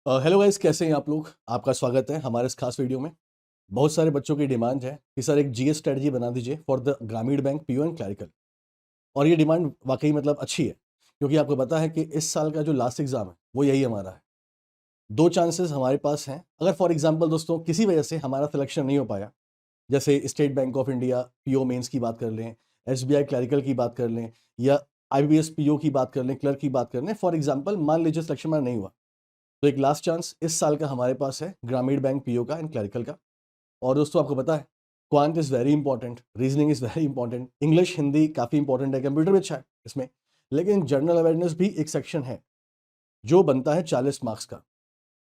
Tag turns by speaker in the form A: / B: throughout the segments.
A: Hello guys, कैसे हैं आप लोग। आपका स्वागत है हमारे इस खास वीडियो में। बहुत सारे बच्चों की डिमांड है कि सर एक जीएस स्ट्रेटजी बना दीजिए फॉर द ग्रामीण बैंक पीओ एंड क्लरिकल। और ये डिमांड वाकई मतलब अच्छी है, क्योंकि आपको पता है कि इस साल का जो लास्ट एग्जाम है वो यही हमारा है। दो चांसेस हमारे पास हैं। अगर फॉर एग्जांपल दोस्तों किसी वजह से हमारा सिलेक्शन नहीं हो पाया, जैसे State Bank of India PO mains की बात कर लें, एसबीआई क्लरिकल की बात कर लें, या आईबीपीएस पीओ की बात कर लें, क्लर्क की बात कर लें, फॉर एग्जाम्पल मान लीजिए सिलेक्शन हमारा नहीं हुआ, तो एक लास्ट चांस इस साल का हमारे पास है ग्रामीण बैंक पीओ का एंड क्लरिकल का। और दोस्तों आपको पता है quant is very important, reasoning is very important, English Hindi काफ़ी इंपॉर्टेंट है, कंप्यूटर भी अच्छा है इसमें, लेकिन जनरल अवेयरनेस भी एक सेक्शन है जो बनता है 40 मार्क्स का।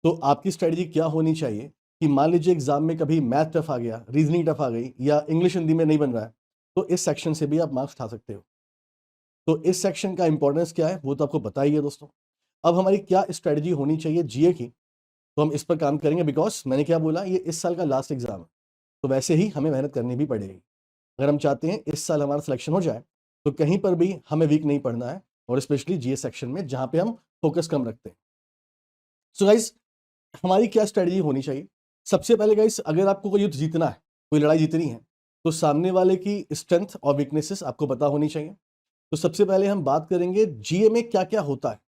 A: तो आपकी स्ट्रेटजी क्या होनी चाहिए कि मान लीजिए एग्जाम में कभी मैथ टफ आ गया, रीजनिंग टफ आ गई, या इंग्लिश हिंदी में नहीं बन रहा है, तो इस सेक्शन से भी आप मार्क्स उठा सकते हो। तो इस सेक्शन का इंपॉर्टेंस क्या है वो तो आपको पता ही है दोस्तों। अब हमारी क्या स्ट्रेटजी होनी चाहिए जीए की, तो हम इस पर काम करेंगे, बिकॉज मैंने क्या बोला, ये इस साल का लास्ट एग्जाम है, तो वैसे ही हमें मेहनत करनी भी पड़ेगी। अगर हम चाहते हैं इस साल हमारा सिलेक्शन हो जाए, तो कहीं पर भी हमें वीक नहीं पड़ना है, और स्पेशली जीएस सेक्शन में जहां पे हम फोकस कम रखते हैं। सो गाइस, हमारी क्या स्ट्रेटजी होनी चाहिए। सबसे पहले गाइस, अगर आपको कोई युद्ध जीतना है, कोई लड़ाई जीतनी है, तो सामने वाले की स्ट्रेंथ और वीकनेसेस आपको पता होनी चाहिए। तो सबसे पहले हम बात करेंगे जीए में क्या क्या होता है।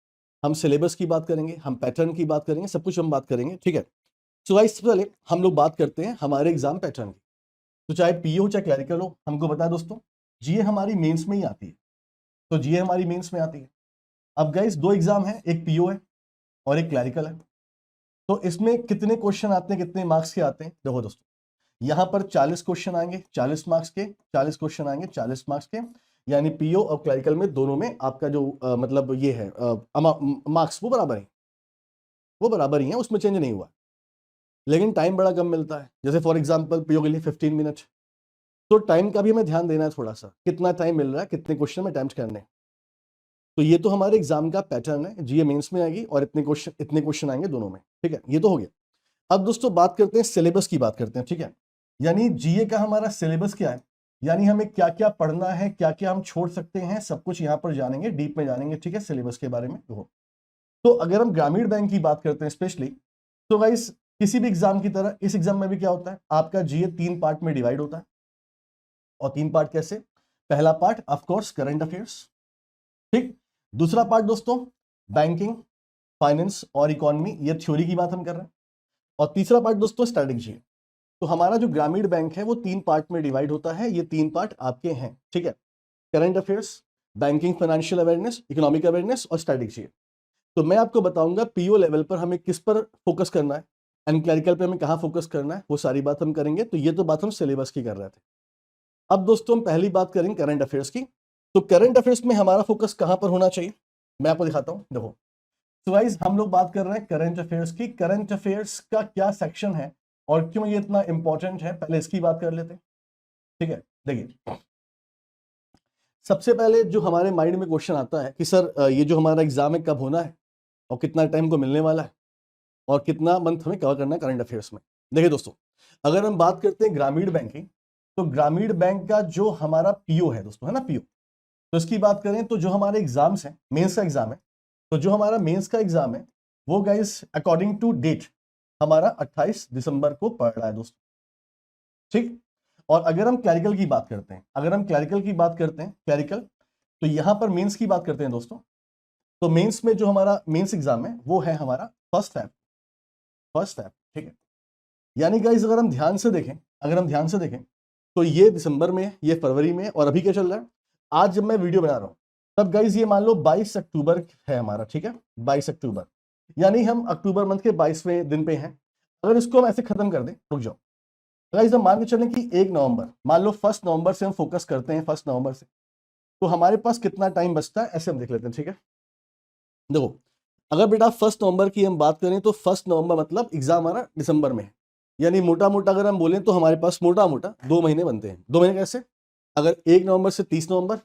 A: हम सिलेबस की बात करेंगे, हम पैटर्न की बात करेंगे, सब कुछ हम बात करेंगे, ठीक है। सो गाइस, सबसे पहले हम लोग बात करते हैं हमारे एग्जाम पैटर्न की। तो चाहे पीओ हो चाहे क्लरिकल हो, हमको पता है दोस्तों जीए हमारी मेंस में ही आती है। तो जीए हमारी मेंस में आती है। अब गाइस दो एग्जाम है, एक पीओ है और एक क्लरिकल है। तो इसमें कितने क्वेश्चन आते हैं, कितने मार्क्स के आते हैं, देखो दोस्तों, यहां पर 40 क्वेश्चन आएंगे 40 मार्क्स के, 40 क्वेश्चन आएंगे 40 मार्क्स के। यानी पीओ और क्लरिकल में दोनों में आपका जो मतलब ये है मार्क्स वो बराबर है, वो बराबर ही है, उसमें चेंज नहीं हुआ। लेकिन टाइम बड़ा कम मिलता है। जैसे फॉर एग्जांपल पीओ के लिए 15 मिनट, तो टाइम का भी हमें ध्यान देना है थोड़ा सा, कितना टाइम मिल रहा है, कितने क्वेश्चन में अटेम्प्ट करने हैं। तो ये तो हमारे एग्जाम का पैटर्न है, जीए मेंस में आएगी और इतने क्वेश्चन आएंगे दोनों में, ठीक है, ये तो हो गया। अब दोस्तों बात करते हैं सिलेबस की, बात करते हैं, ठीक है। यानी जीए का हमारा सिलेबस क्या है, यानी हमें क्या क्या पढ़ना है, क्या क्या हम छोड़ सकते हैं, सब कुछ यहां पर जानेंगे, डीप में जानेंगे, ठीक है, सिलेबस के बारे में। तो अगर हम ग्रामीण बैंक की बात करते हैं स्पेशली, तो गाइस किसी भी एग्जाम की तरह इस एग्जाम में भी क्या होता है, आपका जीए 3 पार्ट में डिवाइड होता है। और 3 पार्ट कैसे, पहला part of course current affairs, ठीक। दूसरा पार्ट दोस्तों बैंकिंग, फाइनेंस और इकोनॉमी, ये थ्योरी की बात हम कर रहे हैं। और तीसरा पार्ट दोस्तों स्ट्रैटेजी। तो हमारा जो ग्रामीण बैंक है वो 3 पार्ट में डिवाइड होता है, ये 3 पार्ट आपके हैं, ठीक है। Current affairs, banking financial awareness, economic awareness और स्ट्रैटेजी। तो मैं आपको बताऊंगा पीओ लेवल पर हमें किस पर फोकस करना है, एंड क्लरिकल पे हमें कहां फोकस करना है, वो सारी बात हम करेंगे। तो ये तो बात हम सिलेबस की कर रहे थे। अब दोस्तों हम पहली बात करेंगे करंट अफेयर्स की। तो करंट अफेयर्स में हमारा फोकस कहां पर होना चाहिए, मैं आपको दिखाता हूं, देखो। तो गाइस हम लोग बात कर रहे हैं करंट अफेयर्स की। करंट अफेयर्स का क्या सेक्शन है और क्यों ये इतना इंपॉर्टेंट है, पहले इसकी बात कर लेते हैं, ठीक है। देखिए, सबसे पहले जो हमारे माइंड में क्वेश्चन आता है कि सर ये जो हमारा एग्जाम है कब होना है और कितना टाइम को मिलने वाला है और कितना मंथ हमें कवर करना है करंट अफेयर्स में। देखिए दोस्तों, अगर हम बात करते हैं ग्रामीण बैंकिंग, तो ग्रामीण बैंक का जो हमारा पीओ है दोस्तों, है ना, पीओ, तो इसकी बात करें तो जो हमारे एग्जाम्स हैं, मेंस का एग्जाम है, तो जो हमारा मेंस का एग्जाम है वो गाइस अकॉर्डिंग टू डेट हमारा 28 दिसंबर को पड़ रहा है दोस्तों, ठीक। और अगर हम क्लरिकल की बात करते हैं, अगर हम क्लरिकल की बात करते हैं, क्लरिकल, तो यहां पर मेंस की बात करते हैं दोस्तों। तो मेंस में जो हमारा मेंस एग्जाम है वो है हमारा 1 फरवरी, 1 फरवरी, ठीक है। यानी गाइस अगर हम ध्यान से देखें, अगर हम ध्यान से देखें, तो ये दिसंबर में है, ये फरवरी में है, और अभी क्या चल रहा है, आज जब मैं वीडियो बना रहा हूं तब गाइस ये मान लो 22 अक्टूबर है हमारा, ठीक है, 22 अक्टूबर। यानी हम अक्टूबर मंथ के 22वें दिन पे हैं। अगर इसको हम ऐसे खत्म कर दें, रुक जाओ गाइस, हम मान के चलें कि 1 नवंबर, मान लो 1 नवंबर से हम फोकस करते हैं, 1 नवंबर से, तो हमारे पास कितना टाइम बचता है, ऐसे हम देख लेते हैं, ठीक है। देखो, अगर बेटा 1 नवंबर की हम बात करें तो 1 नवंबर मतलब एग्जाम हमारा दिसंबर में है। यानी मोटा मोटा अगर हम बोलें तो हमारे पास मोटा मोटा 2 महीने बनते हैं। 2 महीने कैसे, अगर 1 नवंबर से 30 नवंबर,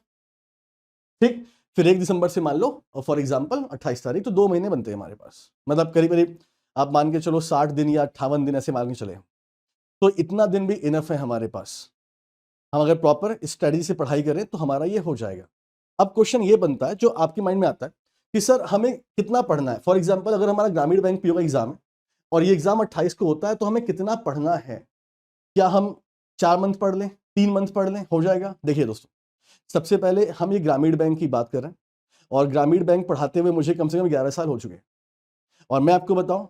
A: ठीक, फिर 1 दिसंबर से मान लो फॉर एग्जाम्पल 28 तारीख, तो 2 महीने बनते हैं हमारे पास। मतलब करीब करीब आप मान के चलो 60 दिन या 58 दिन ऐसे मान के चले, तो इतना दिन भी इनफ है हमारे पास। हम अगर प्रॉपर स्ट्रेटजी से पढ़ाई करें तो हमारा ये हो जाएगा। अब क्वेश्चन ये बनता है जो आपके माइंड में आता है कि सर हमें कितना पढ़ना है। फॉर एग्जाम्पल अगर हमारा ग्रामीण बैंक पीओ का एग्जाम है और ये एग्जाम 28 को होता है, तो हमें कितना पढ़ना है? क्या हम 4 मंथ पढ़ लें, 3 मंथ पढ़ लें, हो जाएगा? देखिए दोस्तों, सबसे पहले हम ये ग्रामीण बैंक की बात कर रहे हैं और ग्रामीण बैंक पढ़ाते हुए मुझे कम से कम 11 साल हो चुके हैं। और मैं आपको बताऊं,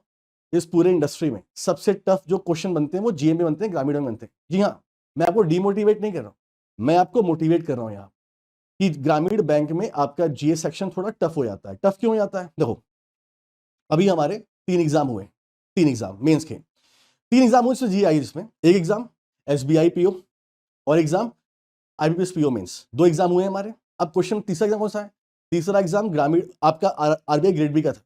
A: इस पूरे इंडस्ट्री में सबसे टफ जो क्वेश्चन बनते हैं वो जीए में बनते हैं, ग्रामीण में बनते हैं। जी हाँ, मैं आपको डिमोटिवेट नहीं कर रहा हूं, मैं आपको मोटिवेट कर रहा हूं यहाँ कि ग्रामीण बैंक में आपका जीए सेक्शन थोड़ा टफ हो जाता है। टफ क्यों हो जाता है? देखो, अभी हमारे 3 एग्जाम हुए, 3 एग्जाम मेंस के, 3 एग्जाम हुए इसमें जीए आई, जिसमें एक एग्जाम एसबीआई पीओ और exam IBPS PO mains, 2 exam हुए हमारे। अब क्वेश्चन तीसरा एग्जाम कौन सा है? तीसरा एग्जाम ग्रामीण आपका आरबीआई ग्रेड बी का था,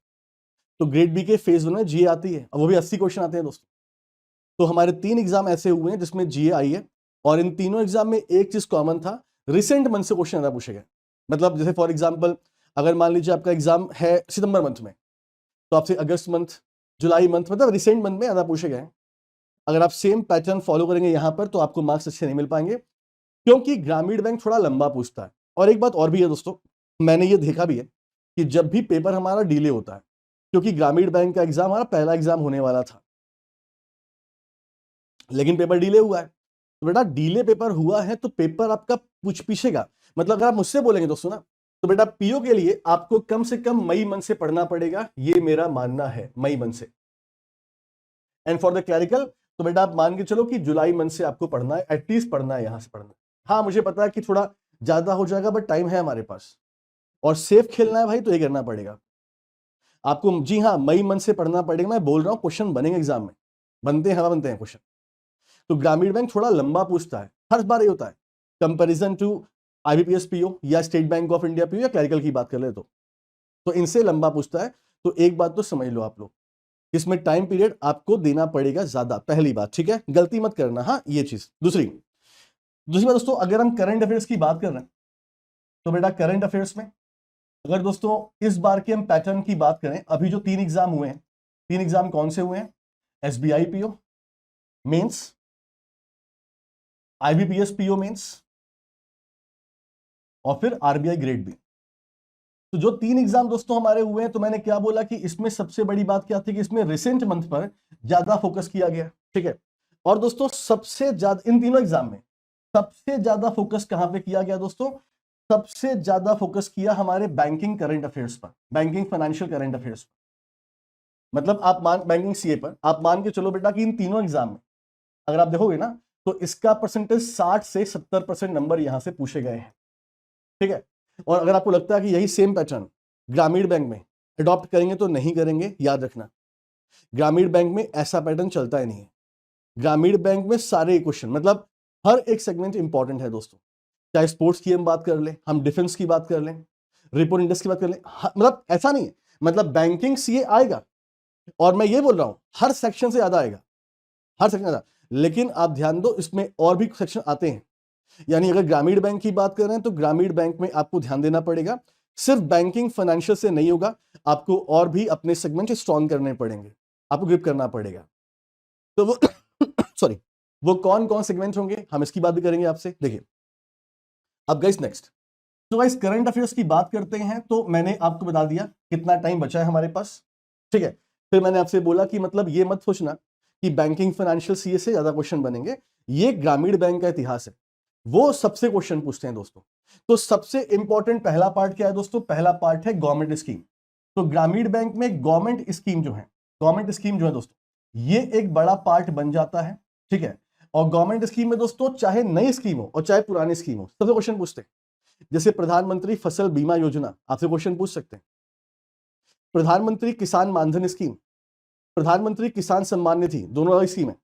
A: तो ग्रेड बी के फेज 1 में जीए आती है, अब वो भी 80 क्वेश्चन आते हैं दोस्तों। तो हमारे 3 एग्जाम ऐसे हुए हैं जिसमें जीए आई है और इन तीनों एग्जाम में एक चीज कॉमन था, रिसेंट मंथ से क्वेश्चन ज्यादा पूछे गए। मतलब जैसे फॉर एग्जाम्पल अगर मान लीजिए आपका एग्जाम है सितंबर मंथ में, तो आपसे अगस्त मंथ, जुलाई मंथ, मतलब रिसेंट मंथ में ज्यादा पूछे गए। अगर आप सेम पैटर्न फॉलो करेंगे यहां पर तो आपको मार्क्स अच्छे नहीं मिल पाएंगे, क्योंकि ग्रामीण बैंक थोड़ा लंबा पूछता है। और एक बात और भी है दोस्तों, मैंने ये देखा भी है कि जब भी पेपर हमारा डिले होता है, क्योंकि ग्रामीण बैंक का एग्जाम हमारा पहला एग्जाम होने वाला था लेकिन पेपर डिले हुआ है, तो बेटा डिले पेपर हुआ है तो पेपर आपका पीछेगा। मतलब अगर आप मुझसे बोलेंगे दोस्तों ना, तो बेटा पीओ के लिए आपको कम से कम मई मंथ से पढ़ना पड़ेगा, ये मेरा मानना है, मई मंथ से। एंड फॉर द क्लैरिकल तो बेटा आप मान के चलो कि जुलाई मंथ से आपको पढ़ना है, एटलीस्ट पढ़ना है, यहां से पढ़ना है। हाँ मुझे पता है कि थोड़ा ज्यादा हो जाएगा, बट टाइम है हमारे पास और सेफ खेलना है भाई, तो ये करना पड़ेगा आपको। जी हाँ, मई मंथ से पढ़ना पड़ेगा। मैं बोल रहा हूं क्वेश्चन बनेंगे एग्जाम में, बनते हैं, हवा बनते हैं क्वेश्चन। तो ग्रामीण बैंक थोड़ा लंबा पूछता है, हर बार ये होता है कंपैरिजन टू आईबीपीएस पीओ या state Bank of India PO या क्लरिकल की बात कर ले तो इनसे लंबा पूछता है। तो एक बात तो समझ लो आप लोग, इसमें टाइम पीरियड आपको देना पड़ेगा ज्यादा, पहली बात, ठीक है? गलती मत करना, हाँ ये चीज। दूसरी बात दोस्तों, अगर हम करंट अफेयर्स की बात कर रहे हैं तो बेटा करंट अफेयर्स में अगर दोस्तों इस बार के हम पैटर्न की बात करें, अभी जो 3 एग्जाम हुए हैं, 3 एग्जाम कौन से हुए हैं? SBI PO mains, IBPS PO mains और फिर आरबीआई ग्रेड बी। तो जो 3 एग्जाम दोस्तों हमारे हुए हैं, तो मैंने क्या बोला कि इसमें सबसे बड़ी बात क्या थी कि इसमें रिसेंट मंथ पर ज्यादा फोकस किया गया, ठीक है? और दोस्तों सबसे ज्यादा इन तीनों एग्जाम में सबसे ज्यादा फोकस कहां पे किया गया दोस्तों? सबसे ज्यादा फोकस किया हमारे बैंकिंग करंट अफेयर्स पर, बैंकिंग फाइनेंशियल करंट अफेयर्स पर। मतलब आप मान बैंकिंग सीए पर आप मान के चलो बेटा कि इन तीनों एग्जाम में अगर आप देखोगे ना, तो इसका परसेंटेज 60 से 70% नंबर यहां से पूछे गए हैं, ठीक है? और अगर आपको लगता है कि यही सेम पैटर्न ग्रामीण बैंक में अडॉप्ट करेंगे तो नहीं करेंगे, याद रखना ग्रामीण बैंक में ऐसा पैटर्न चलता ही नहीं है। ग्रामीण बैंक में सारे क्वेश्चन, मतलब हर एक सेगमेंट इंपॉर्टेंट है दोस्तों, चाहे स्पोर्ट्स की हम बात कर लें, हम डिफेंस की बात कर लें, रिपो इंडेक्स की बात कर लें, मतलब ऐसा नहीं है, मतलब बैंकिंग सीए आएगा और मैं ये बोल रहा हूं हर सेक्शन से ज्यादा आएगा, हर सेक्शन ज्यादा। लेकिन आप ध्यान दो, इसमें और भी सेक्शन आते हैं। यानी अगर ग्रामीण बैंक की बात कर रहे हैं तो ग्रामीण बैंक में आपको ध्यान देना पड़ेगा, सिर्फ बैंकिंग फाइनेंशियल से नहीं होगा, आपको और भी अपने सेगमेंट स्ट्रॉन्ग करने पड़ेंगे, आपको ग्रिप करना पड़ेगा। तो वो सॉरी, वो कौन कौन सेगमेंट होंगे हम इसकी बात भी करेंगे आपसे। देखिए अब गाइस नेक्स्ट, तो गाइस करंट अफेयर्स की बात करते हैं, तो मैंने आपको बता दिया कितना टाइम बचा है हमारे पास, ठीक है? फिर मैंने आपसे बोला कि मतलब ये मत सोचना कि बैंकिंग फाइनेंशियल सीए से ज्यादा क्वेश्चन बनेंगे, ये ग्रामीण बैंक का इतिहास है, वो सबसे क्वेश्चन पूछते हैं दोस्तों। तो सबसे इंपॉर्टेंट पहला पार्ट क्या है दोस्तों? पहला पार्ट है गवर्नमेंट स्कीम। तो ग्रामीण बैंक में गवर्नमेंट स्कीम जो है, गवर्नमेंट स्कीम जो है दोस्तों, ये एक बड़ा पार्ट बन जाता है, ठीक है? और गवर्नमेंट स्कीम में दोस्तों चाहे नई स्कीम हो और चाहे पुरानी स्कीम हो, सबसे क्वेश्चन पूछते हैं। जैसे प्रधानमंत्री फसल बीमा योजना, आपसे क्वेश्चन पूछ सकते हैं। प्रधानमंत्री किसान मानधन स्कीम, प्रधानमंत्री किसान सम्मान निधि, दोनों अलग स्कीम है।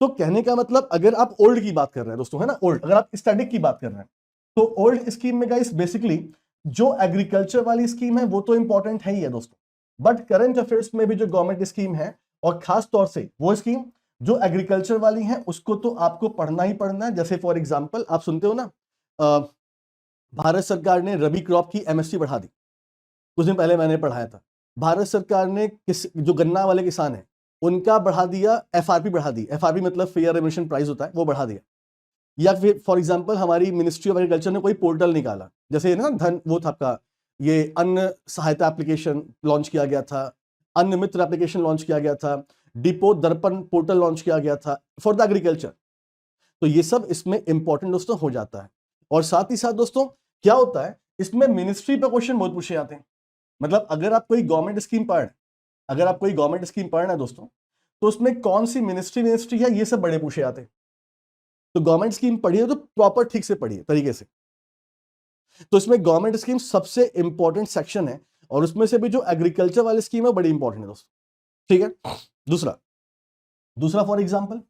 A: तो कहने का मतलब अगर आप ओल्ड की बात कर रहे हैं दोस्तों, है ना, ओल्ड, अगर आप स्टैटिक की बात कर रहे हैं तो ओल्ड स्कीम में गाइस बेसिकली जो एग्रीकल्चर वाली स्कीम है वो तो इंपॉर्टेंट है ही है दोस्तों, बट करंट अफेयर्स में भी जो गवर्नमेंट स्कीम है और खास तौर से वो स्कीम जो एग्रीकल्चर वाली है उसको तो आपको पढ़ना ही पढ़ना है। जैसे फॉर एग्जाम्पल आप सुनते हो ना, भारत सरकार ने रबी क्रॉप की एमएसपी बढ़ा दी, कुछ दिन पहले मैंने पढ़ाया था। भारत सरकार ने जो गन्ना वाले किसान है उनका बढ़ा दिया, एफआरपी बढ़ा दी, एफआरपी मतलब फेयर रेमुनेशन प्राइस होता है, वो बढ़ा दिया। या फिर फॉर एग्जांपल हमारी मिनिस्ट्री ऑफ एग्रीकल्चर ने कोई पोर्टल निकाला, जैसे ना धन, वो था आपका ये अन्न सहायता एप्लीकेशन लॉन्च किया गया था, अन्न मित्र एप्लीकेशन लॉन्च किया गया था, डिपो दर्पण पोर्टल लॉन्च किया गया था फॉर द एग्रीकल्चर। तो ये सब इसमें इंपॉर्टेंट दोस्तों हो जाता है। और साथ ही साथ दोस्तों क्या होता है, इसमें मिनिस्ट्री पे क्वेश्चन बहुत पूछे जाते हैं। मतलब अगर आप कोई गवर्नमेंट स्कीम पढ़ अगर आप कोई गवर्नमेंट स्कीम पढ़ रहे हैं दोस्तों, तो उसमें कौन सी मिनिस्ट्री है, ये सब बड़े पूछे जाते हैं। तो गवर्नमेंट स्कीम पढ़िए तो प्रॉपर ठीक से पढ़िए तरीके से। तो इसमें गवर्नमेंट स्कीम सबसे इंपॉर्टेंट सेक्शन है, और उसमें से भी जो एग्रीकल्चर वाली स्कीम है बड़ी इंपॉर्टेंट है दोस्तों, ठीक है। दूसरा for example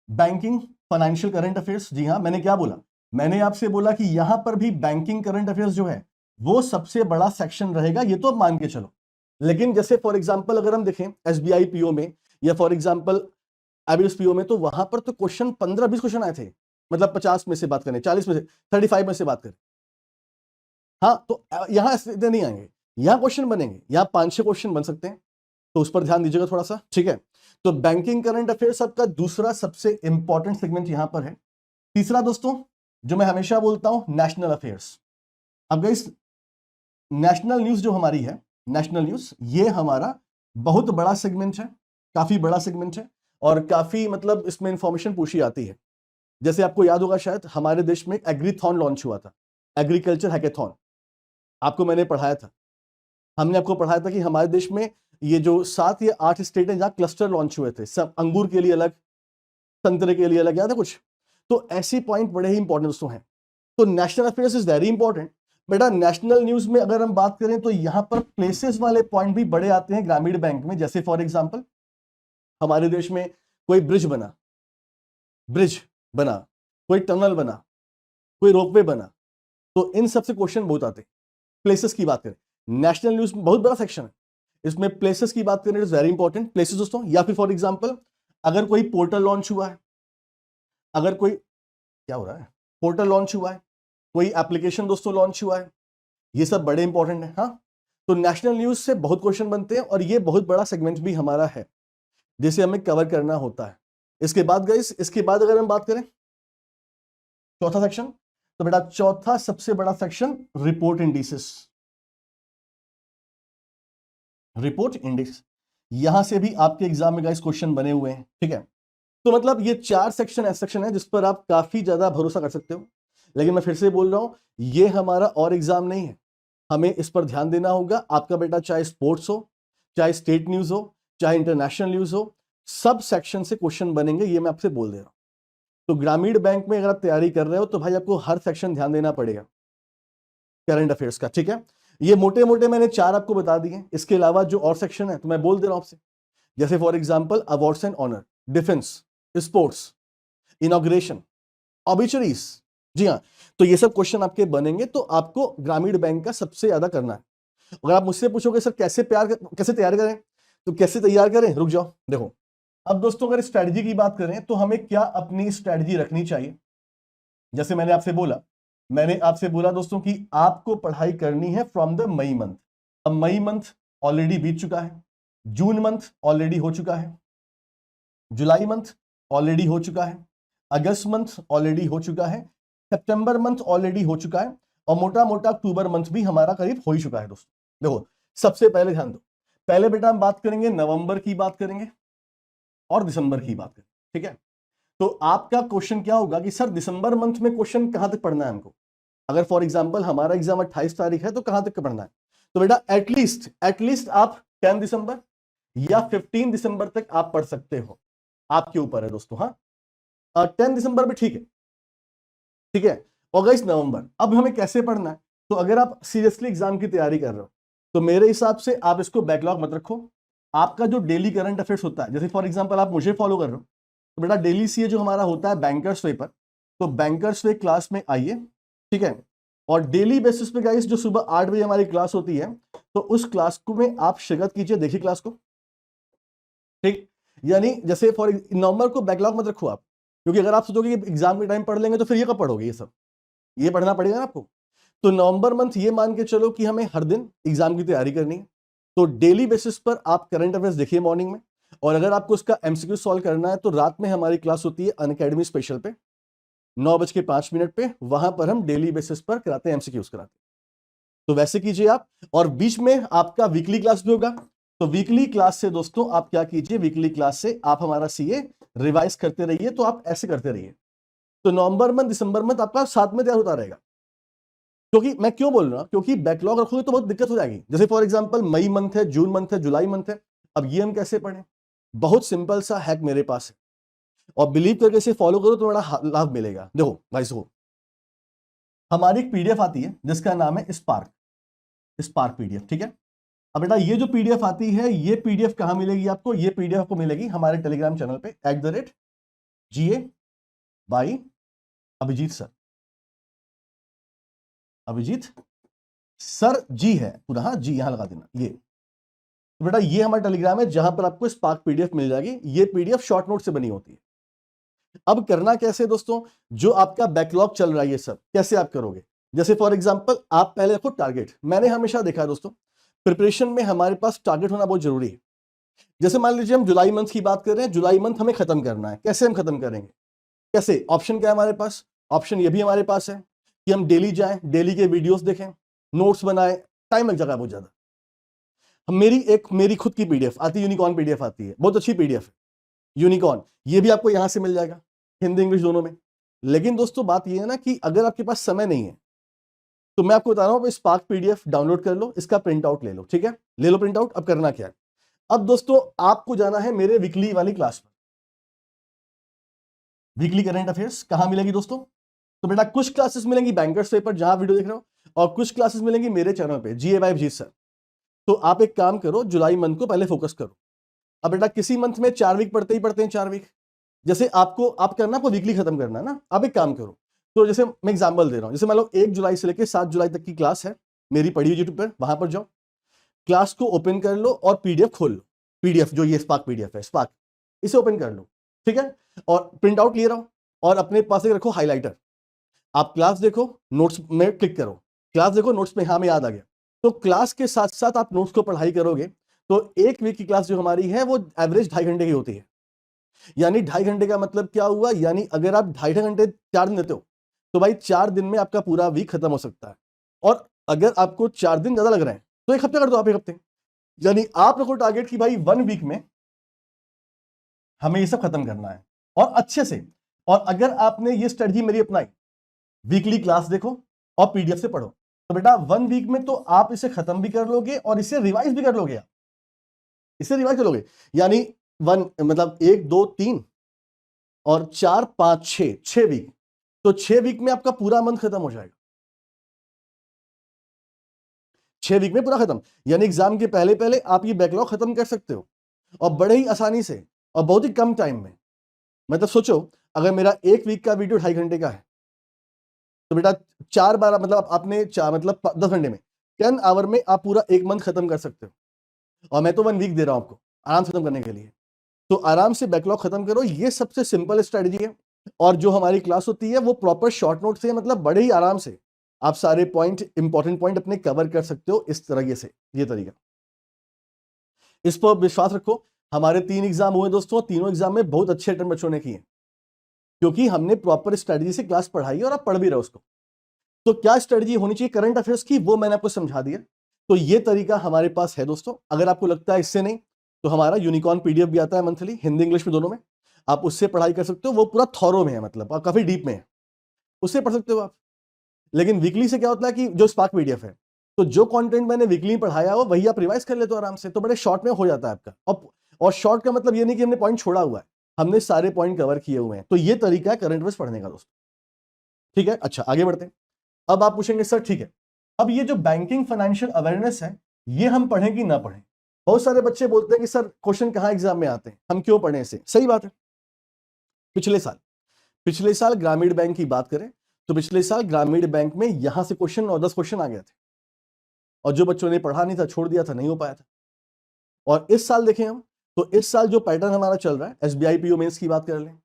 A: banking financial current affairs. जी हाँ, मैंने क्या बोला, मैंने आपसे बोला कि यहां पर भी बैंकिंग करंट अफेयर्स जो है वो सबसे बड़ा सेक्शन रहेगा, ये तो मान के चलो। लेकिन जैसे फॉर एग्जांपल अगर हम देखें एसबीआई पीओ में या फॉर एग्जांपल एबिलिस पीओ में, तो वहां पर तो क्वेश्चन 15-20 क्वेश्चन आए थे। मतलब 50 में से बात करें, 40 में से, 35 में से बात करें। हाँ, तो यहां इतने नहीं आएंगे, यहां क्वेश्चन बनेंगे, यहां 5-6 क्वेश्चन बन सकते हैं, तो उस पर ध्यान दीजिएगा थोड़ा सा, ठीक है। तो बैंकिंग करंट अफेयर्स आपका दूसरा सबसे इंपॉर्टेंट सेगमेंट यहां पर है। तीसरा दोस्तों जो मैं हमेशा बोलता हूं, नेशनल अफेयर्स। अब गाइस नेशनल न्यूज जो हमारी है, नेशनल न्यूज ये हमारा बहुत बड़ा सेगमेंट है, काफी बड़ा सेगमेंट है, और काफी मतलब इसमें इंफॉर्मेशन पूछी जाती है। जैसे आपको याद होगा शायद हमारे देश में एग्रीथॉन लॉन्च हुआ था, एग्रीकल्चर हैकेथॉन, आपको मैंने पढ़ाया था। हमने आपको पढ़ाया था कि हमारे देश में ये जो 7 या 8 स्टेट हैं जहां क्लस्टर लॉन्च हुए थे, सब अंगूर के लिए अलग, संतरे के लिए अलग, याद है कुछ। तो ऐसी पॉइंट बड़े ही इंपॉर्टेंट दोस्तों हैं। तो national affairs is very important. बेटा नेशनल न्यूज में अगर हम बात करें तो यहां पर प्लेसेस वाले पॉइंट भी बड़े आते हैं ग्रामीण बैंक में। जैसे फॉर एग्जांपल हमारे देश में कोई ब्रिज बना, कोई टनल बना, कोई रोपवे बना, तो इन सबसे क्वेश्चन बहुत आते हैं। प्लेसेस की बात करें, नेशनल न्यूज में बहुत बड़ा सेक्शन है, इसमें प्लेसेस की बात करें, इज वेरी इंपॉर्टेंट प्लेसेस दोस्तों। या फिर फॉर एग्जांपल अगर कोई पोर्टल लॉन्च हुआ है, अगर कोई क्या हो रहा है, पोर्टल लॉन्च हुआ है, कोई एप्लीकेशन दोस्तों लॉन्च हुआ है, ये सब बड़े इंपॉर्टेंट है। हाँ, तो नेशनल न्यूज से बहुत क्वेश्चन बनते हैं, और ये बहुत बड़ा सेगमेंट भी हमारा है जिसे हमें कवर करना होता है। इसके बाद गाइस, इसके बाद अगर हम बात करें चौथा सेक्शन, तो बेटा चौथा सबसे बड़ा section report indices. Report index, यहां से भी आपके एग्जाम में गाइस क्वेश्चन बने हुए हैं, ठीक है। तो मतलब ये 4 सेक्शन ऐसे सेक्शन है जिस पर आप काफी ज्यादा भरोसा कर सकते हो। लेकिन मैं फिर से बोल रहा हूं, ये हमारा और एग्जाम नहीं है, हमें इस पर ध्यान देना होगा। आपका बेटा चाहे स्पोर्ट्स हो, चाहे स्टेट न्यूज हो, चाहे इंटरनेशनल न्यूज हो, सब सेक्शन से क्वेश्चन बनेंगे, ये मैं आपसे बोल दे रहा हूं। तो ग्रामीण बैंक में अगर आप तैयारी कर रहे हो तो भाई आपको हर सेक्शन ध्यान देना पड़ेगा करंट अफेयर्स का, ठीक है। ये मोटे मोटे मैंने 4 आपको बता दिए, इसके अलावा जो और सेक्शन है तो मैं बोल दे रहा हूं आपसे। जैसे for example awards and honour, defence, sports, inauguration, obituaries. जी हाँ, तो ये सब क्वेश्चन आपके बनेंगे, तो आपको ग्रामीण बैंक का सबसे ज्यादा करना है। अगर आप मुझसे पूछोगे सर कैसे तैयार करें, तो कैसे तैयार करें, रुक जाओ देखो। अब दोस्तों अगर स्ट्रेटजी की बात करें तो हमें क्या अपनी स्ट्रेटजी रखनी चाहिए। जैसे मैंने आपसे बोला दोस्तों कि आपको पढ़ाई करनी है फ्रॉम द मई मंथ। अब मई मंथ ऑलरेडी बीत चुका है, जून मंथ ऑलरेडी हो चुका है, जुलाई मंथ ऑलरेडी हो चुका है, अगस्त मंथ ऑलरेडी हो चुका है, सितंबर मंथ ऑलरेडी हो चुका है, और मोटा मोटा अक्टूबर मंथ भी हमारा करीब हो ही चुका है दोस्तों। देखो सबसे पहले ध्यान दो, पहले बेटा हम बात करेंगे नवंबर की बात करेंगे और दिसंबर की बात करेंगे, ठीक है। तो आपका क्वेश्चन क्या होगा कि सर दिसंबर मंथ में क्वेश्चन कहां तक पढ़ना है हमको। अगर फॉर एग्जांपल हमारा एग्जाम 28 तारीख है तो कहां तक पढ़ना है, तो बेटा एटलीस्ट आप 10 दिसंबर या 15 दिसंबर तक आप पढ़ सकते हो, आपके ऊपर है दोस्तों। हाँ 10 दिसंबर में ठीक है। अगस्त नवंबर, अब हमें कैसे पढ़ना है, तो अगर आप सीरियसली एग्जाम की तैयारी कर रहे हो तो मेरे हिसाब से आप इसको बैकलॉग मत रखो। आपका जो डेली करंट अफेयर्स होता है, जैसे फॉर एग्जांपल आप मुझे फॉलो कर रहे हो, तो बेटा डेली सीए जो हमारा होता है बैंकर्स वे पर, तो बैंकर्स वे क्लास में आइए, ठीक है। और डेली बेसिस पे गाइस जो सुबह 8 बजे हमारी क्लास होती है, तो उस क्लास को में आप शिरकत कीजिए, देखिए क्लास को, ठीक। यानी जैसे फॉर नवंबर को बैकलॉग मत रखो आप, क्योंकि अगर आप सोचोगे कि एग्जाम के टाइम पढ़ लेंगे तो फिर ये कब पढ़ोगे, ये पढ़ना पड़ेगा ना आपको। तो नवंबर मंथ ये मान के चलो कि हमें हर दिन एग्जाम की तैयारी करनी है, तो डेली बेसिस पर आप करंट अफेयर्स देखिए मॉर्निंग में, और अगर आपको उसका एमसीक्यू सॉल्व करना है तो रात में हमारी क्लास होती है अनअकैडमी स्पेशल पे 9:05 पे, वहां पर हम डेली बेसिस पर कराते हैं, एमसीक्यूज कराते हैं। तो वैसे कीजिए आप। और बीच में आपका वीकली क्लास भी होगा, तो वीकली क्लास से दोस्तों आप क्या कीजिए, वीकली क्लास से आप हमारा सीए रिवाइज करते रहिए। तो आप ऐसे करते रहिए, तो नवंबर मंथ दिसंबर मंथ आपका साथ में तैयार होता रहेगा। क्योंकि मैं क्यों बोल रहा हूं, क्योंकि बैकलॉग रखोगे तो बहुत दिक्कत हो जाएगी। जैसे फॉर एग्जांपल मई मंथ है, जून मंथ है, जुलाई मंथ है, अब ये हम कैसे पढ़ें? बहुत सिंपल सा हैक मेरे पास है, और बिलीव करके इसे फॉलो करो तो बड़ा लाभ मिलेगा। देखो भाई साहब, हमारी एक पीडीएफ आती है जिसका नाम है स्पार्क, स्पार्क पीडीएफ, ठीक है। अब बेटा ये जो पीडीएफ आती है, ये पीडीएफ कहां मिलेगी आपको? ये पीडीएफ आपको मिलेगी हमारे टेलीग्राम चैनल पे @GA by Abhijeet sir. Abhijeet sir ji है पूरा, हाँ जी यहां लगा देना। ये तो बेटा ये हमारा टेलीग्राम है जहां पर आपको स्पार्क पीडीएफ मिल जाएगी। ये पीडीएफ शॉर्ट नोट से बनी होती है। अब करना कैसे दोस्तों, जो आपका बैकलॉग चल रहा है ये सब कैसे आप करोगे? जैसे फॉर एग्जांपल आप पहले रखो टारगेट। मैंने हमेशा देखा है दोस्तों, प्रिपरेशन में हमारे पास टारगेट होना बहुत जरूरी है। जैसे मान लीजिए हम जुलाई मंथ की बात कर रहे हैं, जुलाई मंथ हमें खत्म करना है। कैसे हम खत्म करेंगे? कैसे? ऑप्शन क्या है हमारे पास? ऑप्शन ये भी हमारे पास है कि हम डेली जाएं, डेली के वीडियोस देखें, नोट्स बनाएं। टाइम लग जाएगा बहुत ज्यादा। मेरी खुद की पीडीएफ आती है, यूनिकॉर्न पीडीएफ आती है, बहुत अच्छी पीडीएफ है यूनिकॉर्न। ये भी आपको यहां से मिल जाएगा, हिंदी इंग्लिश दोनों में। लेकिन दोस्तों बात ये है ना कि अगर आपके पास समय नहीं है तो मैं आपको बता रहा हूं, स्पार्क पीडीएफ डाउनलोड कर लो, इसका प्रिंट आउट ले लो, ठीक है। ले लो प्रिंट आउट। अब करना क्या है, अब दोस्तों आपको जाना है मेरे वीकली वाली क्लास में। वीकली करंट अफेयर्स कहां मिलेगी दोस्तों? तो बेटा कुछ क्लासेस मिलेंगी बैंकर्स पेपर जहां वीडियो देख रहे हो, और कुछ क्लासेस मिलेंगी मेरे चैनल पे GA बाय अभिजीत सर। तो आप एक काम करो, जुलाई मंथ को पहले फोकस करो। अब बेटा किसी मंथ में 4 वीक पढ़ते ही पढ़ते हैं, 4 वीक। जैसे आप करना, आपको वीकली खत्म करना है ना। आप एक काम करो, तो जैसे मैं एग्जांपल दे रहा हूं, जैसे मान लो 1 जुलाई से लेकर 7 जुलाई तक की क्लास है मेरी, पढ़ी हुई यूट्यूब पर, वहां पर जाओ, क्लास को ओपन कर लो और पीडीएफ खोल लो। पीडीएफ जो ये स्पार्क पीडीएफ है, स्पार्क, इसे ओपन कर लो, ठीक है। और प्रिंट आउट ले रहा हूं, और अपने पास एक रखो हाईलाइटर। आप क्लास देखो, नोट्स में क्लिक करो, क्लास देखो, नोट्स में, हाँ में याद आ गया। तो क्लास के साथ साथ आप नोट्स को पढ़ाई करोगे तो 1 वीक की क्लास जो हमारी है वो एवरेज 2.5 घंटे की होती है। यानी 2.5 घंटे का मतलब क्या हुआ, यानी अगर आप 2.5 घंटे 4 दिन देते हो तो भाई 4 दिन में आपका पूरा वीक खत्म हो सकता है। और अगर आपको 4 दिन ज्यादा लग रहे हैं तो 1 हफ्ते कर दो आप, 1 हफ्ते। यानी आप रखो टारगेट कि भाई 1 वीक में हमें ये सब खत्म करना है, और अच्छे से। और अगर आपने ये स्ट्रेटजी मेरी अपनाई, वीकली क्लास देखो और पीडीएफ से पढ़ो, तो बेटा 1 वीक में तो आप इसे खत्म भी कर लोगे और इसे रिवाइज भी कर लोगे। आप इसे रिवाइज कर लोगे, यानी 1 मतलब 1 2 3 और 4 5 6 6 वीक। तो 6 वीक में आपका पूरा मंथ खत्म हो जाएगा। 6 वीक में पूरा खत्म, यानी एग्जाम के पहले पहले आप ये बैकलॉग खत्म कर सकते हो, और बड़े ही आसानी से और बहुत ही कम टाइम में। मतलब सोचो, अगर मेरा 1 वीक का वीडियो 2.5 घंटे का है, तो बेटा 4 12 मतलब आपने 4 मतलब 10 घंटे में, 10 आवर में आप पूरा 1 मंथ खत्म कर सकते हो। और मैं तो 1 वीक दे रहा हूं आपको आराम से खत्म करने के लिए। तो आराम से बैकलॉग खत्म करो, ये सबसे सिंपल स्ट्रेटजी है। और जो हमारी क्लास होती है वो प्रॉपर शॉर्ट नोट से, मतलब बड़े ही आराम से आप सारे पॉइंट, इंपॉर्टेंट पॉइंट अपने कवर कर सकते हो इस तरीके से। ये तरीका, इस पर विश्वास रखो। हमारे 3 एग्जाम हुए दोस्तों, तीनों एग्जाम में बहुत अच्छे अटेम्प्ट बच्चों ने किए, क्योंकि हमने प्रॉपर स्ट्रेटजी से क्लास पढ़ाई और आप पढ़ भी रहे हो उसको। तो क्या स्ट्रेटजी होनी चाहिए करंट अफेयर्स की, वो मैंने आपको समझा दिया। तो ये तरीका हमारे पास है दोस्तों। अगर आपको लगता है इससे नहीं, तो हमारा यूनिकॉर्न पीडीएफ भी आता है मंथली, हिंदी इंग्लिश में दोनों में, आप उससे पढ़ाई कर सकते हो। वो पूरा थॉरो में है, मतलब काफी डीप में है, उससे पढ़ सकते हो आप। लेकिन वीकली से क्या होता है कि जो स्पार्क पीडीएफ है, तो जो कंटेंट मैंने वीकली पढ़ाया हो वही आप रिवाइज कर लेते हो आराम से, तो बड़े शॉर्ट में हो जाता है आपका। और शॉर्ट का मतलब ये नहीं कि हमने पॉइंट छोड़ा हुआ है, हमने सारे पॉइंट कवर किए हुए हैं। तो ये तरीका है करंट अफेयर्स पढ़ने का दोस्तों, ठीक है। अच्छा आगे बढ़ते हैं। अब आप पूछेंगे सर ठीक है, अब ये जो बैंकिंग फाइनेंशियल अवेयरनेस है, ये हम पढ़ें कि ना पढ़ें? बहुत सारे बच्चे बोलते हैं कि सर क्वेश्चन कहां एग्जाम में आते हैं, हम क्यों पढ़ें इसे? सही बात है। पिछले साल ग्रामीण बैंक की बात करें तो पिछले साल ग्रामीण बैंक में यहां से क्वेश्चन और 10 क्वेश्चन आ गए थे, और जो बच्चों ने पढ़ा नहीं था, छोड़ दिया था, नहीं हो पाया था। और इस साल देखें हम, तो इस साल जो पैटर्न हमारा चल रहा है, एसबीआई पीओ मेंस की बात कर लें,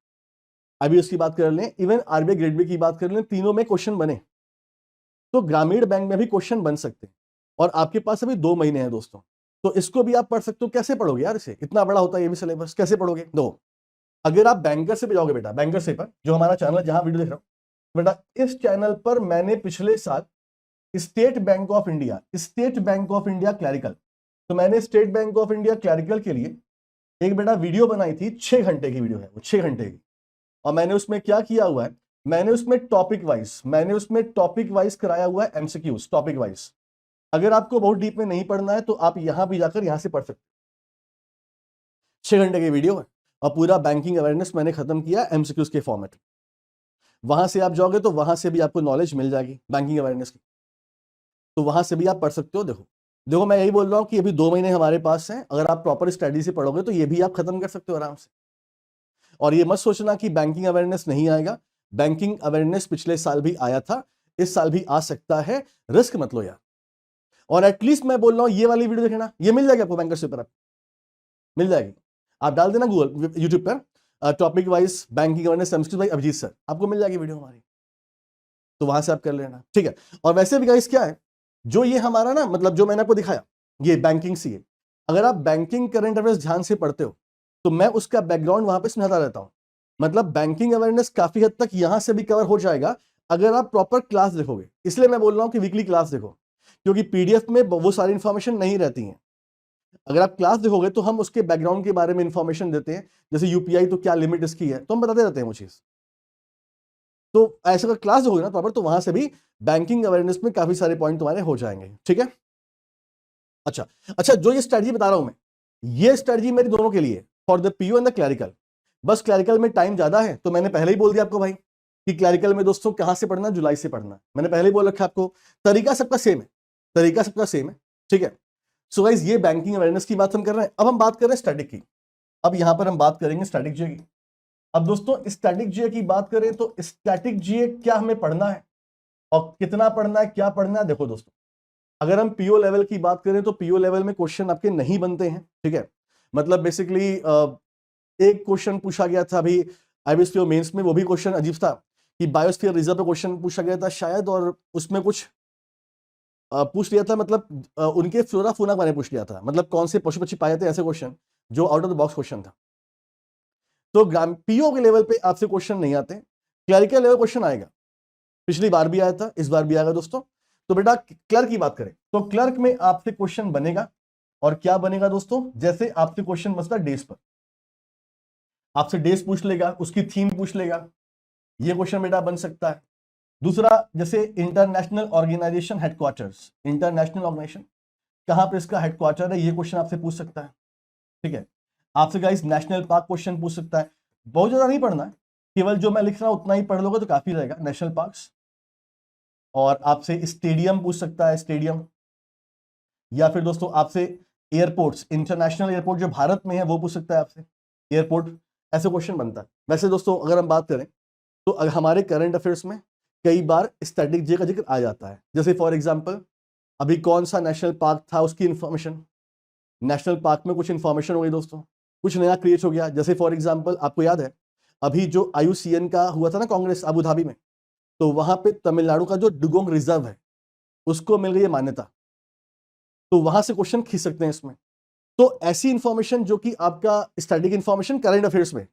A: आईबीएस की बात कर लें, इवन आरबीआई ग्रेड बी की बात कर लें, तीनों में क्वेश्चन बने। तो ग्रामीण बैंक में भी क्वेश्चन बन सकते हैं, और आपके पास अभी 2 महीने हैं दोस्तों, तो इसको भी आप पढ़ सकते हो। कैसे पढ़ोगे यार इसे, इतना बड़ा होता है ये भी सिलेबस, कैसे पढ़ोगे? दो, अगर आप बैंकर से पे जाओगे बेटा, बैंकर से पर जो हमारा चैनल जहां वीडियो देख रहा हूं बेटा, इस चैनल पर मैंने पिछले साल state Bank of India, state Bank of India clerical. तो मैंने state Bank of India clerical के लिए एक बेटा वीडियो बनाई थी, 6 घंटे की वीडियो है वो, 6 घंटे की। और मैंने उसमें क्या किया हुआ है, मैंने उसमें टॉपिक वाइज कराया हुआ है एमसीक्यूज, टॉपिक वाइज। अगर आपको बहुत डीप में नहीं पढ़ना है तो आप यहां भी जाकर यहां से पढ़ सकते हो। 6 घंटे की वीडियो है और पूरा बैंकिंग अवेयरनेस मैंने खत्म किया एमसीक्यूज के फॉर्मेट। वहां से आप जाओगे तो वहां से भी आपको नॉलेज मिल जाएगी बैंकिंग अवेयरनेस की, तो वहां से भी आप पढ़ सकते हो। देखो देखो मैं यही बोल रहा हूं कि अभी 2 महीने हमारे पास हैं, अगर आप प्रॉपर स्टडी से पढ़ोगे तो ये भी आप खत्म कर सकते हो आराम से। और ये मत सोचना कि बैंकिंग अवेयरनेस नहीं आएगा, बैंकिंग अवेयरनेस पिछले साल भी आया था, इस साल भी आ सकता है, रिस्क मत लो यार। और एटलीस्ट मैं बोल रहा हूं ये वाली वीडियो देखना, ये मिल जाएगी आपको बैंकर्स पेपर, मिल जाएगी। आप डाल देना गूगल यूट्यूब पर topic wise banking awareness MCQs by Abhijit sir, आपको मिल जाएगी वीडियो हमारी, तो वहां से आप कर लेना, ठीक है। और वैसे भी गाइस क्या है, जो ये हमारा ना मतलब जो मैंने आपको दिखाया ये बैंकिंग सी है, अगर आप बैंकिंग करंट अफेयर्स ध्यान से पढ़ते हो तो मैं उसका बैकग्राउंड वहां पे समझाता रहता हूं। मतलब बैंकिंग अवेयरनेस काफी हद तक यहां से भी कवर हो जाएगा अगर आप प्रॉपर क्लास देखोगे। इसलिए मैं बोल रहा हूं कि वीकली क्लास देखो, क्योंकि पीडीएफ में वो सारी इंफॉर्मेशन नहीं रहती है। अगर आप क्लास देखोगे तो हम उसके बैकग्राउंड के बारे में इंफॉर्मेशन देते हैं, जैसे यूपीआई तो क्या लिमिट इसकी है, तो हम बताते रहते हैं वो चीज। तो ऐसा अगर क्लास देखोगे ना प्रॉपर तो वहां से भी बैंकिंग अवेयरनेस में काफी सारे पॉइंट तुम्हारे हो जाएंगे, ठीक है। अच्छा अच्छा, जो ये स्ट्रेटजी बता रहा हूं मैं, ये स्ट्रेटजी मेरी दोनों के लिए, for the PU and the clerical. बस क्लरिकल में टाइम ज्यादा है तो मैंने पहले ही बोल दिया आपको भाई कि क्लरिकल में दोस्तों कहां से पढ़ना, जुलाई से पढ़ना, मैंने पहले ही बोल रखा आपको। तरीका सबका सेम है, तरीका सबका सेम है, ठीक है। सो गाइस ये बैंकिंग अवेयरनेस की बात हम कर रहे हैं। अब हम बात कर रहे हैं स्टैटिक की। अब यहां पर हम बात करेंगे स्टैटिक जीए की। अब दोस्तों स्टैटिक जीए की बात करें तो स्टैटिक जीए क्या हमें पढ़ना है और कितना पढ़ना है, क्या पढ़ना है। देखो दोस्तों, अगर हम पीओ लेवल की बात करें तो पीओ लेवल में क्वेश्चन आपके नहीं बनते हैं, ठीक है। मतलब बेसिकली एक क्वेश्चन पूछा गया था अभी आईबीएस पीओ मेंस में, वो भी क्वेश्चन अजीब था कि बायोस्फीयर रिजर्व पे क्वेश्चन पूछा गया था शायद, और उसमें कुछ पूछ लिया था, मतलब उनके फ्लोरा फोना के बारे में पूछ लिया था, मतलब कौन से पशु पक्षी पाए थे, ऐसे क्वेश्चन जो out of the box question था। तो पीओ के लेवल पे आपसे क्वेश्चन नहीं आते, क्लरिकल लेवल क्वेश्चन आएगा। पिछली बार भी आया था, इस बार भी आएगा दोस्तों। तो बेटा क्लर्क की बात करें तो क्लर्क में आपसे क्वेश्चन बनेगा, और क्या बनेगा दोस्तों, जैसे आपसे क्वेश्चन बचता डेज पर, आपसे डेज पूछ लेगा, उसकी थीम पूछ लेगा, ये क्वेश्चन बेटा बन सकता है। दूसरा, जैसे international organisation headquarters, international organisation कहां पे इसका हेडक्वार्टर है, ये क्वेश्चन आपसे पूछ सकता है, ठीक है। आपसे गाइस नेशनल पार्क क्वेश्चन पूछ सकता है। बहुत ज्यादा नहीं पढ़ना है, केवल जो मैं लिख रहा हूं उतना ही पढ़ लोगे तो काफी रहेगा, नेशनल पार्क्स। और आपसे स्टेडियम पूछ सकता है, स्टेडियम। या फिर दोस्तों आपसे एयरपोर्ट्स, इंटरनेशनल एयरपोर्ट जो भारत में है वो पूछ सकता है आपसे, एयरपोर्ट, ऐसे क्वेश्चन बनता है। वैसे दोस्तों अगर हम बात करें तो हमारे करंट अफेयर्स में कई बार स्टैटिक जे का जिक्र आ जाता है। जैसे फॉर एग्जांपल अभी कौन सा नेशनल पार्क था उसकी इंफॉर्मेशन, नेशनल पार्क में कुछ इंफॉर्मेशन हो गई दोस्तों, कुछ नया क्रिएट हो गया। जैसे फॉर एग्जांपल आपको याद है अभी जो आईयूसीएन का हुआ था ना कांग्रेस अबू धाबी में, तो वहां पे तमिलनाडु का जो डुगोंग रिजर्व है उसको मिल गई है मान्यता, तो वहां से क्वेश्चन खींच सकते हैं इसमें। तो ऐसी इंफॉर्मेशन जो कि आपका स्टैटिक इंफॉर्मेशन करंट अफेयर्स में,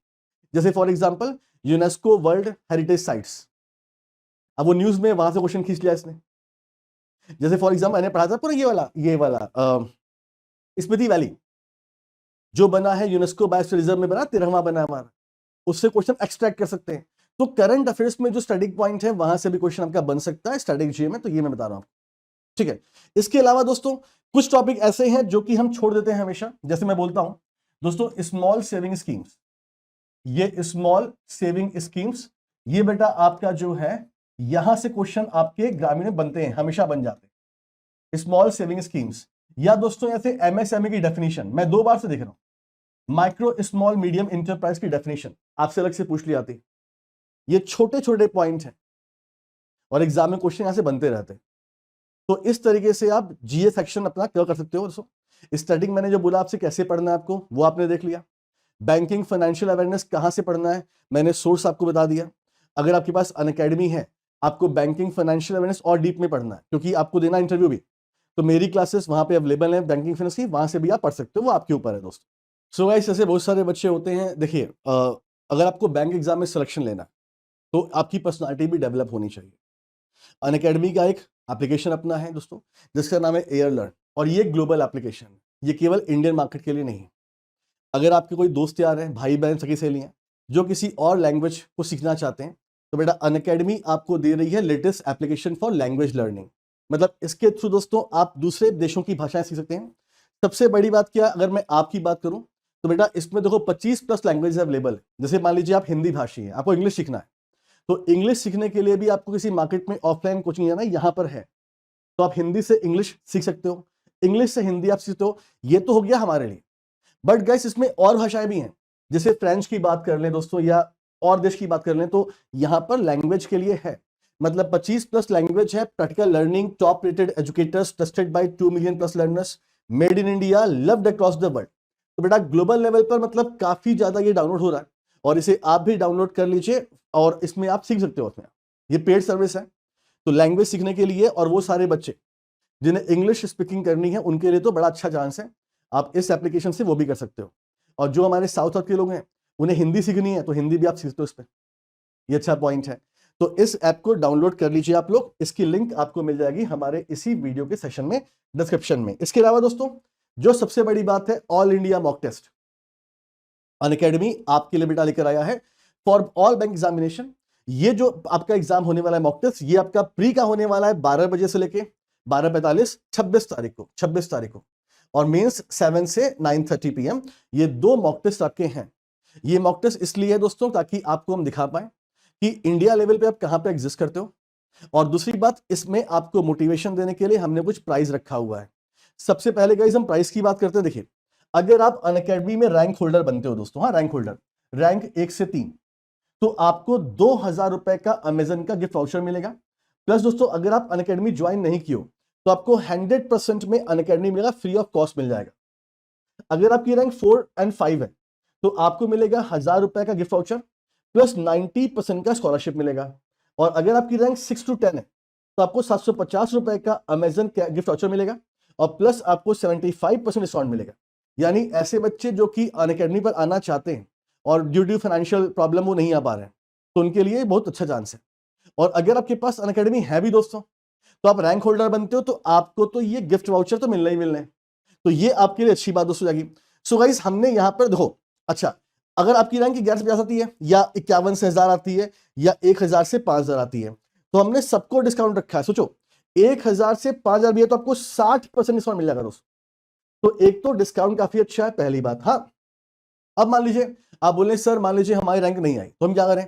A: जैसे for example UNESCO world heritage sites, अब वो न्यूज में वहां से क्वेश्चन खींच लिया इसने। जैसे फॉर एग्जांपल मैंने पढ़ा था पूरा ये वाला स्पीति वैली जो बना है यूनेस्को बायोस्फीयर रिजर्व में बना, 13वां बना हमारा, उससे क्वेश्चन एक्सट्रैक्ट कर सकते हैं। तो करंट अफेयर्स में जो स्टैटिक पॉइंट है वहां से भी क्वेश्चन आपका बन सकता है स्टैटिक जीए में, तो ये मैं बता रहा हूं, ठीक है। इसके अलावा दोस्तों कुछ टॉपिक ऐसे हैं जो कि हम छोड़ देते हैं हमेशा। जैसे मैं बोलता हूं दोस्तों स्मॉल सेविंग स्कीम्स, ये स्मॉल सेविंग स्कीम्स, ये बेटा आपका जो है यहां से क्वेश्चन आपके ग्रामीण में बनते हैं, हमेशा बन जाते हैं स्मॉल सेविंग स्कीम्स। या दोस्तों ऐसे एमएसएमई की डेफिनेशन मैं 2 बार से देख रहा हूं, माइक्रो स्मॉल मीडियम इंटरप्राइज की डेफिनेशन आपसे अलग से पूछ ली आती। ये छोटे छोटे पॉइंट हैं और एग्जाम में क्वेश्चन यहां से बनते रहते हैं। तो इस तरीके से आप जीए सेक्शन अपना क्या कर सकते हो दोस्तों। स्टैटिक मैंने जो बोला आपसे कैसे पढ़ना है आपको वो आपने देख लिया। बैंकिंग फाइनेंशियल अवेयरनेस कहां से पढ़ना है मैंने सोर्स आपको बता दिया। अगर आपके पास अनअकैडमी है, आपको बैंकिंग फाइनेंशियल अवेयरनेस और डीप में पढ़ना है क्योंकि आपको देना इंटरव्यू भी, तो मेरी क्लासेस वहां पे अवेलेबल है बैंकिंग फाइनेंस की, वहां से भी आप पढ़ सकते हो, वो आपके ऊपर है दोस्तों। सो गाइस ऐसे बहुत सारे बच्चे होते हैं। देखिए अगर आपको बैंक एग्जाम में सिलेक्शन लेना तो आपकी पर्सनालिटी भी डेवलप होनी चाहिए। अनअकैडमी का एक एप्लीकेशन अपना है दोस्तों, जिसका नाम है एयरलर्न, और ये ग्लोबल एप्लीकेशन है, ये केवल इंडियन मार्केट के लिए नहीं है। अगर आपके कोई दोस्त यार हैं, भाई बहन, सगी सहेलियां जो किसी और लैंग्वेज को सीखना चाहते हैं, तो बेटा अनअकैडमी आपको दे रही है latest application for language learning. मतलब इसके थ्रू दोस्तों आप दूसरे देशों की भाषाएं सीख सकते हैं। सबसे बड़ी बात क्या, अगर मैं आपकी बात करूं तो बेटा इसमें देखो 25+ लैंग्वेज अवेलेबल है। जैसे मान लीजिए आप हिंदी भाषी हैं, आपको इंग्लिश सीखना है, तो इंग्लिश सीखने के लिए भी आपको किसी मार्केट में ऑफलाइन कोचिंग जाना, यहाँ पर है, तो आप हिंदी से इंग्लिश सीख सकते हो, इंग्लिश से हिंदी आप सीखते हो। ये तो हो गया हमारे लिए, बट गाइस इसमें और भाषाएं भी हैं। जैसे फ्रेंच की बात कर लें दोस्तों, या और देश की बात कर लें, तो यहां पर लैंग्वेज के लिए है, मतलब 25+ लैंग्वेज है, practical learning, top rated educators, trusted bye 2 million+ learners, made in India, loved across the world. तो बेटा ग्लोबल लेवल पर मतलब काफी ज्यादा ये डाउनलोड हो रहा है, और इसे आप भी डाउनलोड कर लीजिए और इसमें आप सीख सकते हो। उसमें ये पेड सर्विस है, तो लैंग्वेज सीखने के लिए, और वो सारे बच्चे जिन्हें इंग्लिश स्पीकिंग करनी है उनके लिए तो बड़ा अच्छा चांस है, आप इस एप्लीकेशन से वो भी कर सकते हो। और जो हमारे साउथ के लोग हैं उन्हें हिंदी सीखनी है, तो हिंदी भी आप सीखते हो इस पर, ये अच्छा पॉइंट है। तो इस ऐप को डाउनलोड कर लीजिए आप लोग, इसकी लिंक आपको मिल जाएगी हमारे इसी वीडियो के सेशन में, डिस्क्रिप्शन में। इसके अलावा दोस्तों जो सबसे बड़ी बात है, all India mock test Unacademy आपके लिए बेटा लेकर आया है फॉर ऑल बैंक एग्जामिनेशन। ये जो आपका एग्जाम होने वाला है मॉक टेस्ट, ये आपका प्री का होने वाला है 12 बजे से लेके 12:45, 26 तारीख को, और मेंस 7 से 9:30 PM। ये 2 मॉक टेस्ट आपके हैं। ये मॉक टेस्ट इसलिए है दोस्तों ताकि आपको हम दिखा पाए कि इंडिया लेवल पे आप कहां पे एग्जिस्ट करते हो, और दूसरी बात इसमें आपको मोटिवेशन देने के लिए हमने कुछ प्राइज रखा हुआ है। सबसे पहले गाइस हम प्राइस की बात करते हैं। देखिए अगर आप अनअकैडमी में रैंक होल्डर बनते हो दोस्तों, हाँ रैंक होल्डर, रैंक 1 से 3, तो आपको 2000 रुपए का अमेजन का गिफ्ट वाउचर मिलेगा। प्लस दोस्तों अगर आप अनअकैडमी ज्वाइन नहीं किए हो तो आपको 100% में अनअकैडमी मिलेगा, फ्री ऑफ कॉस्ट मिल जाएगा। अगर आपकी रैंक 4 और 5 है तो आपको मिलेगा 1000 रुपए का गिफ्ट वाउचर प्लस 90% का स्कॉलरशिप मिलेगा। और अगर आपकी रैंक 6 to 10 है तो आपको 750 रुपए का अमेजन गिफ्ट वाउचर मिलेगा, और प्लस आपको 75% डिस्काउंट मिलेगा। यानी ऐसे बच्चे जो कि अनअकैडमी पर आना चाहते हैं और ड्यू टू फाइनेंशियल प्रॉब्लम वो नहीं आ पा रहे हैं, तो उनके लिए बहुत अच्छा चांस है। और अगर आपके पास अनअकैडमी है भी दोस्तों, तो आप रैंक होल्डर बनते हो, तो आपको तो ये गिफ्ट वाउचर तो मिलना ही मिलना है, तो ये आपके लिए अच्छी बात दोस्तों जाएगी। सो गाइस हमने यहां पर देखो, अच्छा अगर आपकी रैंक 11 से 50 आती है, या 51 से 1000 आती है, या 1000 से 5000 आती है, तो हमने सबको डिस्काउंट रखा है। सोचो 1000 से 5000 भी है तो आपको 60% डिस्काउंट मिल जाएगा दोस्तों। तो एक तो डिस्काउंट काफी अच्छा है, पहली बात। हाँ अब मान लीजिए आप बोले सर मान लीजिए हमारी रैंक नहीं आई, तो हम क्या करें,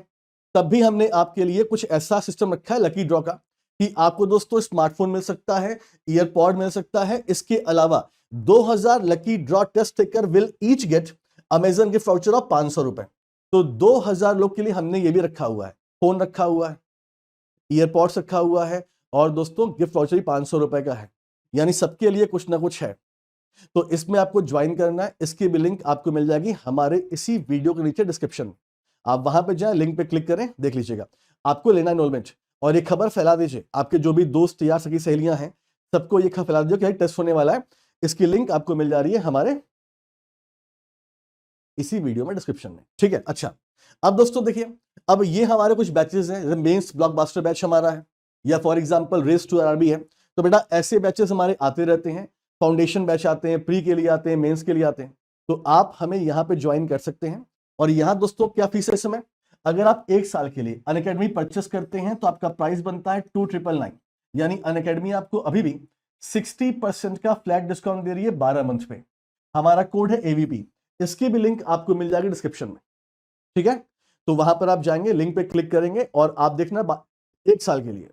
A: तब भी हमने आपके लिए कुछ ऐसा सिस्टम रखा है लकी ड्रॉ का, कि आपको दोस्तों स्मार्टफोन मिल सकता है, ईयरपॉड मिल सकता है, इसके अलावा 2000 lucky draw test taker will each get Amazon gift voucher of 500 रुपए। तो 2000 लोग के लिए हमने ये भी रखा हुआ है, फोन रखा हुआ है, ईयरपॉड्स रखा हुआ है, और दोस्तों गिफ्ट वाउचर भी 500 रुपए का है, यानी सबके लिए कुछ ना कुछ है। तो इसमें आपको ज्वाइन करना है, इसकी भी लिंक आपको मिल जाएगी हमारे इसी वीडियो के नीचे डिस्क्रिप्शन में। आप वहां पे जाएं, लिंक पे क्लिक करें, देख लीजिएगा। आपको लेना एनरोलमेंट, और ये खबर फैला दीजिए, आपके जो भी दोस्त या सगी सहेलियां हैं सबको ये खबर फैला दीजिए कि टेस्ट होने वाला है। इसकी लिंक आपको मिल जा रही है हमारे इसी वीडियो में डिस्क्रिप्शन में, ठीक है। अच्छा अब दोस्तों देखिए, अब ये हमारे कुछ बैचेस हैं, जैसे मेंस ब्लॉकबस्टर बैच हमारा है, या for example race to RRB है, तो बेटा ऐसे बैचेस हमारे आते रहते हैं। फाउंडेशन बैच आते हैं, प्री के लिए आते हैं, मेंस के लिए आते हैं, तो आप हमें यहाँ पे ज्वाइन कर सकते हैं। और यहाँ दोस्तों क्या फीस है इस समय, अगर आप 1 साल के लिए अनअकैडमी परचेस करते हैं तो आपका प्राइस बनता है 2999, यानी अनअकैडमी आपको अभी भी 60% का फ्लैट डिस्काउंट दे रही है 12 मंथ पे। हमारा कोड है एवीपी, इसकी भी लिंक आपको मिल जाएगी डिस्क्रिप्शन में, ठीक है। तो वहां पर आप जाएंगे, लिंक पे क्लिक करेंगे, और आप देखना 1 साल के लिए,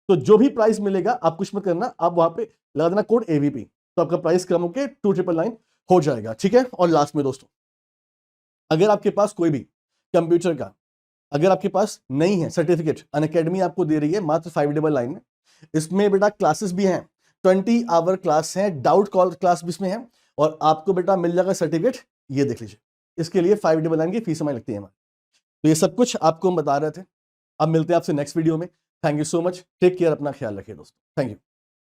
A: तो जो भी प्राइस मिलेगा आप कुछ मत करना, आप वहां पे लगा देना कोड एवीपी, तो आपका प्राइस कम होकर 2999 हो जाएगा, ठीक है। और लास्ट में दोस्तों, अगर आपके पास कोई भी कंप्यूटर का अगर आपके पास नहीं है सर्टिफिकेट, अनअकैडमी आपको दे रही है मात्र 599 में। इसमें बेटा क्लासेस भी हैं, 20 आवर क्लास है, डाउट कॉल क्लास भी इसमें है, और आपको बेटा मिल जाएगा सर्टिफिकेट, ये देख लीजिए। इसके लिए 599 की फीस हमें लगती है हमारी। तो ये सब कुछ आपको हम बता रहे थे। अब मिलते हैं आपसे नेक्स्ट वीडियो में। Thank you so much, take care, अपना ख्याल रखिए दोस्तों, थैंक यू।